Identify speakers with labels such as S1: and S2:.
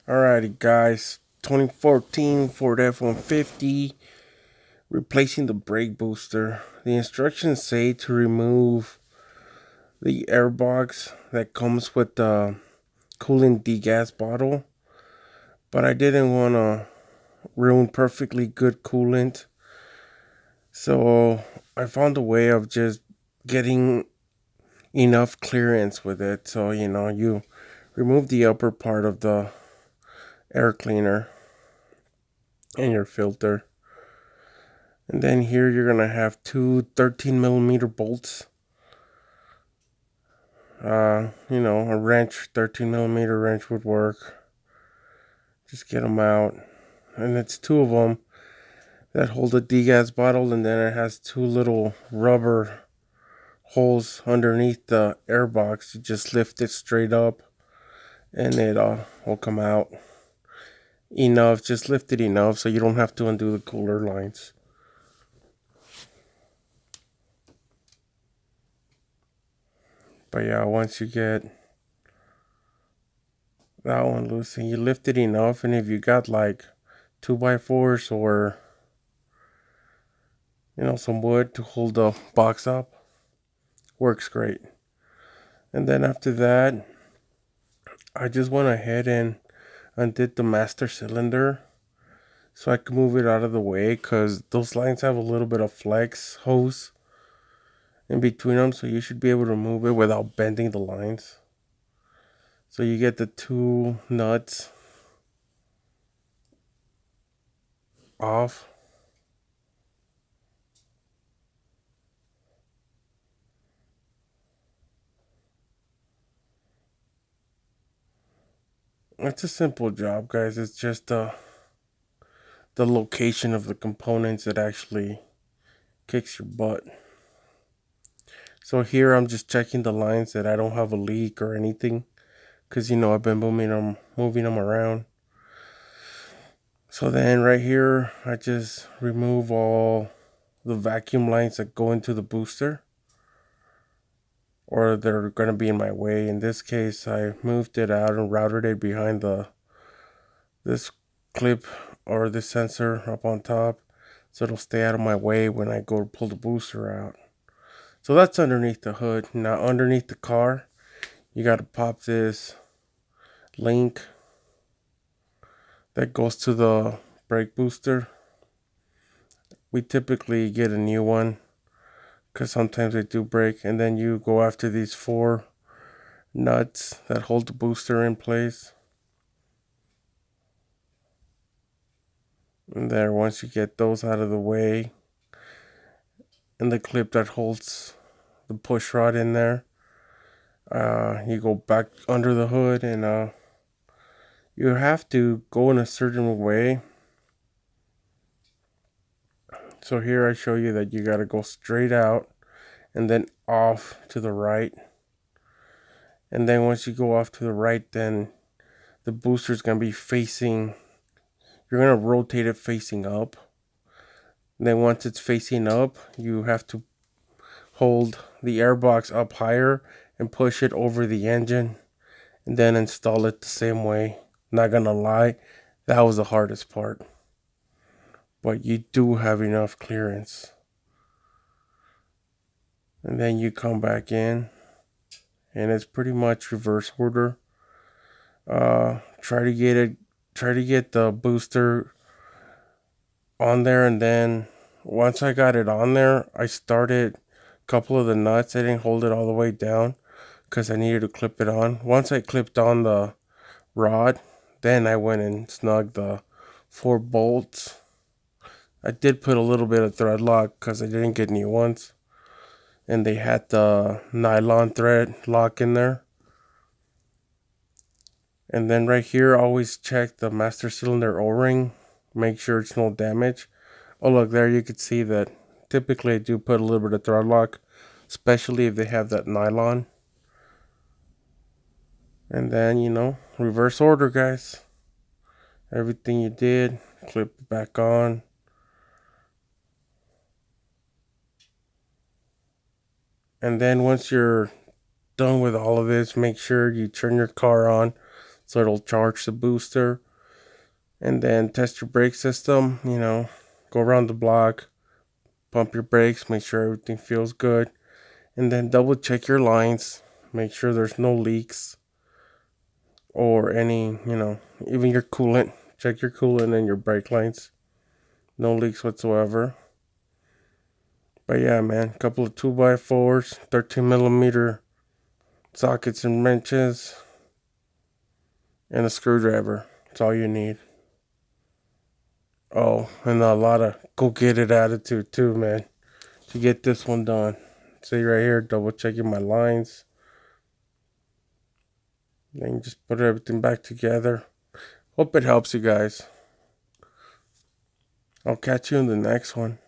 S1: Alrighty, guys. 2014 Ford F-150 replacing the brake booster. The instructions say to remove the air box that comes with the coolant degas bottle, but I didn't want to ruin perfectly good coolant, so I found a way of just getting enough clearance with it. So you remove the upper part of the air cleaner and your filter. And then here you're going to have two 13 millimeter bolts. A wrench, 13 millimeter wrench would work. Just get them out. And it's two of them that hold a degas bottle, and then it has two little rubber holes underneath the air box. You just lift it straight up and it will come out. Enough, just lift it enough so you don't have to undo the cooler lines. But yeah, once you get that one loose and you lift it enough, and if you got like 2x4s or some wood to hold the box up, works great. And then after that, I just went ahead and undid the master cylinder so I could move it out of the way, because those lines have a little bit of flex hose in between them, so you should be able to move it without bending the lines. So you get the two nuts off. It's a simple job, guys. It's just the location of the components that actually kicks your butt. So here I'm just checking the lines that I don't have a leak or anything, because I've been moving them around. So then right here I just remove all the vacuum lines that go into the booster, or they're going to be in my way. In this case, I moved it out and routed it behind this clip or this sensor up on top, so it'll stay out of my way when I go to pull the booster out. So that's underneath the hood. Now underneath the car, you got to pop this link that goes to the brake booster. We typically get a new one because sometimes they do break. And then you go after these four nuts that hold the booster in place. And there, once you get those out of the way, and the clip that holds the push rod in there, you go back under the hood, and you have to go in a certain way. So here I show you that you got to go straight out and then off to the right. And then once you go off to the right, then the booster is going to be facing, you're going to rotate it facing up. And then once it's facing up, you have to hold the airbox up higher and push it over the engine, and then install it the same way. Not gonna lie, that was the hardest part, but you do have enough clearance. And then you come back in, and it's pretty much reverse order. Try to get the booster on there, and then once I got it on there, I started a couple of the nuts. I didn't hold it all the way down because I needed to clip it on. Once I clipped on the rod, then I went and snugged the four bolts. I did put a little bit of thread lock because I didn't get new ones, and they had the nylon thread lock in there. And then right here, always check the master cylinder O-ring, make sure it's no damage. Oh look, there you can see that typically I do put a little bit of thread lock, especially if they have that nylon. And then reverse order, guys. Everything you did, clip it back on. And then once you're done with all of this, make sure you turn your car on so it'll charge the booster. And then test your brake system, go around the block, pump your brakes, make sure everything feels good. And then double check your lines, make sure there's no leaks or any, even your coolant. Check your coolant and your brake lines. No leaks whatsoever. But yeah, man, a couple of 2x4s, 13mm sockets and wrenches, and a screwdriver. That's all you need. Oh, and a lot of go get it attitude too, man, to get this one done. See right here, double checking my lines. Then just put everything back together. Hope it helps you guys. I'll catch you in the next one.